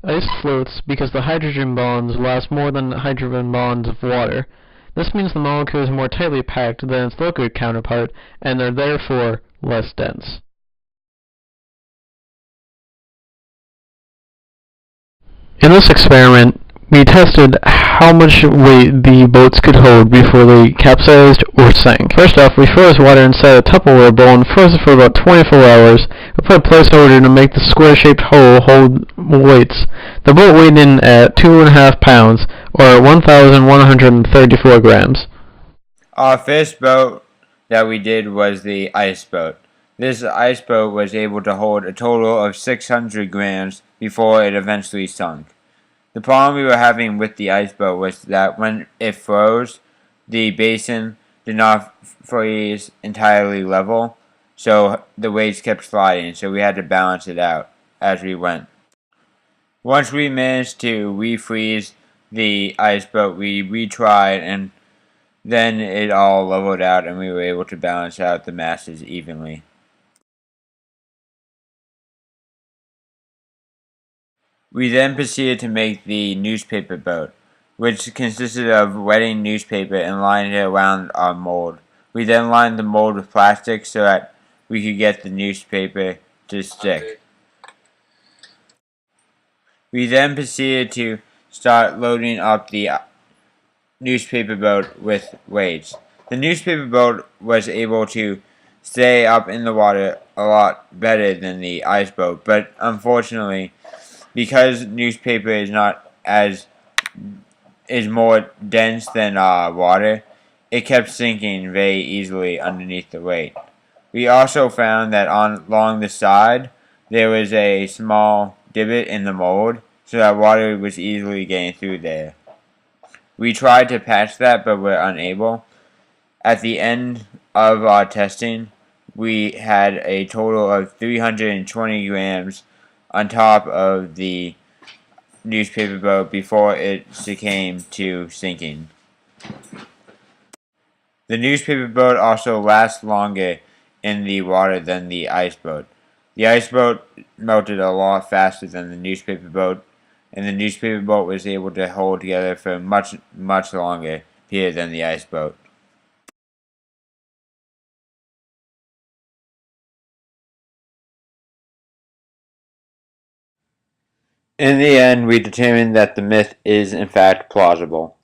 Ice floats because the hydrogen bonds last more than the hydrogen bonds of water. This means the molecule is more tightly packed than its liquid counterpart, and are therefore less dense. In this experiment, we tested how much weight the boats could hold before they capsized or sank. First off, we froze water inside a Tupperware bowl and froze it for about 24 hours. We put a placeholder to make the square-shaped hole hold weights. The boat weighed in at 2.5 pounds, or 1,134 grams. Our first boat that we did was the ice boat. This ice boat was able to hold a total of 600 grams before it eventually sunk. The problem we were having with the ice boat was that when it froze, the basin did not freeze entirely level, so the waves kept sliding, so we had to balance it out as we went. Once we managed to refreeze the ice boat, we retried, and then it all leveled out and we were able to balance out the masses evenly. We then proceeded to make the newspaper boat, which consisted of wetting newspaper and lining it around our mold. We then lined the mold with plastic so that we could get the newspaper to stick. We then proceeded to start loading up the newspaper boat with weights. The newspaper boat was able to stay up in the water a lot better than the ice boat, but unfortunately, because newspaper is more dense than water, it kept sinking very easily underneath the weight. We also found that along the side there was a small divot in the mold, so that water was easily getting through there. We tried to patch that, but were unable. At the end of our testing, we had a total of 320 grams on top of the newspaper boat before it succumbed to sinking. The newspaper boat also lasts longer in the water than the ice boat. The ice boat melted a lot faster than the newspaper boat, and the newspaper boat was able to hold together for a much longer period than the ice boat. In the end, we determined that the myth is in fact plausible.